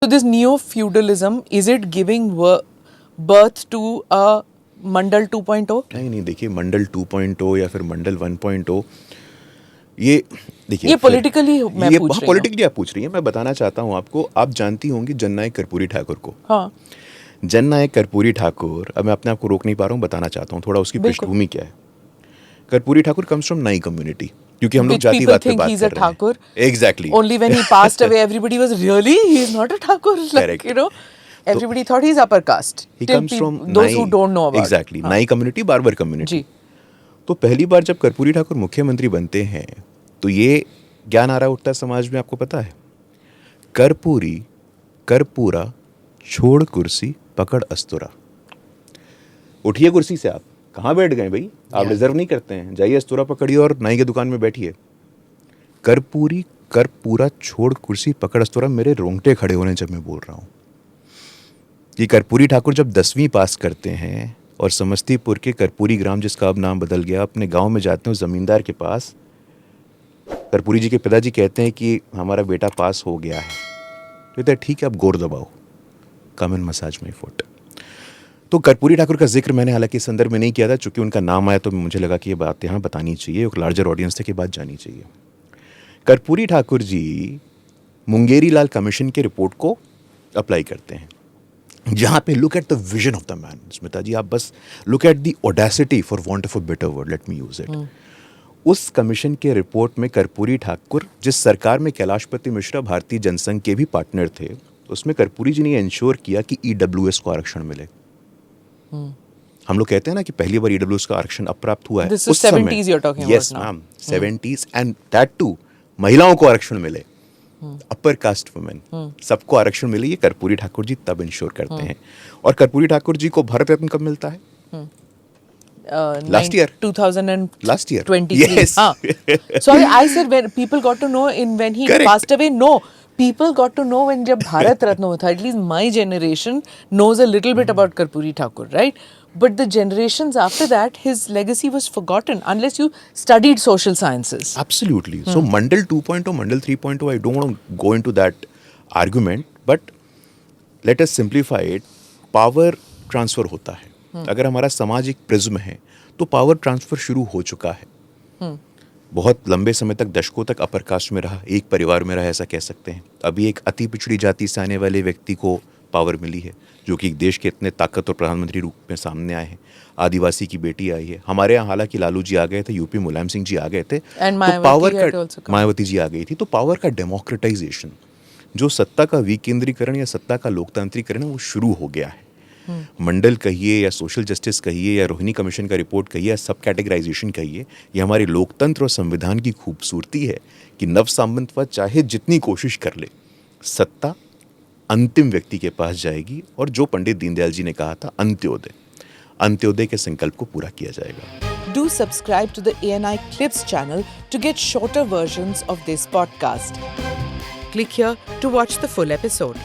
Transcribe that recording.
So this neo-feudalism, is it giving birth to a मंडल 2.0? नहीं देखिए, मंडल 2.0 या फिर मंडल 1.0, ये देखिए, ये पॉलिटिकली मैं पूछ रही हूँ। पॉलिटिकली आप पूछ रही हैं। मैं बताना चाहता हूँ आपको, आप जानती होंगी जननायक कर्पूरी ठाकुर को। हाँ। जननायक कर्पूरी ठाकुर, अब मैं अपने आप को रोक नहीं पा रहा हूँ, बताना चाहता हूँ थोड़ा उसकी पृष्ठभूमि क्या है। कर्पूरी ठाकुर कम्स फ्रॉम नाई कम्युनिटी, क्योंकि हम लोग जातिवाद पे बात कर रहे हैं। Exactly. Only when he passed away, everybody was really, he is not a Thakur. Like, you know, everybody thought he's upper caste. He comes from those who don't know about. Exactly, नाई community, barber community. जी। तो पहली बार जब कर्पूरी ठाकुर मुख्यमंत्री बनते हैं तो ये क्या नारा उठता है समाज में, आपको पता है? कर्पूरी कर्पूरा छोड़ कुर्सी पकड़ अस्तुरा। उठिए कुर्सी से, आप कहाँ बैठ गए भाई? आप डिजर्व नहीं करते हैं, जाइए अस्तुरा पकड़िए और नाई की दुकान में बैठिए। कर्पूरी कर्पूरा छोड़ कुर्सी पकड़ अस्तुरा, मेरे रोंगटे खड़े होने जब मैं बोल रहा हूँ। ये कर्पूरी ठाकुर जब 10वीं पास करते हैं और समस्तीपुर के कर्पूरी ग्राम, जिसका अब नाम बदल गया, अपने गांव में जाते हैं जमींदार के पास। कर्पूरी जी के पिताजी कहते हैं कि हमारा बेटा पास हो गया है। कहते हैं ठीक है, अब गोर दबाओ, come and massage my foot. तो कर्पूरी ठाकुर का जिक्र मैंने हालांकि इस संदर्भ में नहीं किया था, चूंकि उनका नाम आया तो मुझे लगा कि ये बात यहाँ बतानी चाहिए, एक लार्जर ऑडियंस तक ये बात जानी चाहिए। कर्पूरी ठाकुर जी मुंगेरी लाल कमीशन के रिपोर्ट को अप्लाई करते हैं, जहाँ पे look at the vision of the man. Smita ji, आप बस look at the audacity, for want of a better word, let me use it. उस कमीशन के रिपोर्ट में कर्पूरी ठाकुर, जिस सरकार में कैलाशपति मिश्रा भारतीय जनसंघ के भी पार्टनर थे, उसमें कर्पूरी जी ने इंश्योर किया कि ईडब्ल्यूएस को आरक्षण मिले। हम लोग कहते हैं ना कि पहली बार ईडब्ल्यूएस का आरक्षण अप्राप्त हुआ है उस समय। Yes ma'am, 70s, and that too महिलाओं को आरक्षण मिले, अपर कास्ट वुमेन, सबको आरक्षण मिले। ये कर्पूरी ठाकुर जी तब इंश्योर करते हैं। और कर्पूरी ठाकुर जी को भारत रत्न कब मिलता है? Last year. 2023. Yes. Sorry, I said when people got to know when he Correct. passed away. No, people got to know when जब भारत रत्न हुआ था. At least my generation knows a little bit about Karpuri Thakur, right? But the generations after that, his legacy was forgotten unless you studied social sciences. Absolutely. So Mandal 2.0, Mandal 3.0, I don't want to go into that argument, but let us simplify it. Power transfer होता है। अगर हमारा समाज एक prism है तो power transfer शुरू हो चुका है। बहुत लंबे समय तक, दशकों तक अपर कास्ट में रहा, एक परिवार में रहा, ऐसा कह सकते हैं। अभी एक अति पिछड़ी जाति से आने वाले व्यक्ति को पावर मिली है, जो कि देश के इतने ताकत और प्रधानमंत्री रूप में सामने आए हैं। आदिवासी की बेटी आई है हमारे यहाँ, हालांकि लालू जी आ गए थे, यूपी मुलायम सिंह जी आ गए थे, तो पावर का, मायावती जी आ गई थी, तो पावर का डेमोक्रेटाइजेशन, जो सत्ता का विकेंद्रीकरण या सत्ता का लोकतांत्रिकरण है, वो शुरू हो गया है। मंडल कहिए या सोशल जस्टिस कहिए या रोहिणी कमीशन का रिपोर्ट कहिए या सब कैटेगराइजेशन कहिए, ये हमारे लोकतंत्र और संविधान की खूबसूरती है कि नव सामंतवाद चाहे जितनी कोशिश कर ले, सत्ता अंतिम व्यक्ति के पास जाएगी और जो पंडित दीनदयाल जी ने कहा था, अंत्योदय के संकल्प को पूरा किया जाएगा। Do subscribe to the ANI Clips channel to get shorter versions of this podcast. Click here to watch the full episode.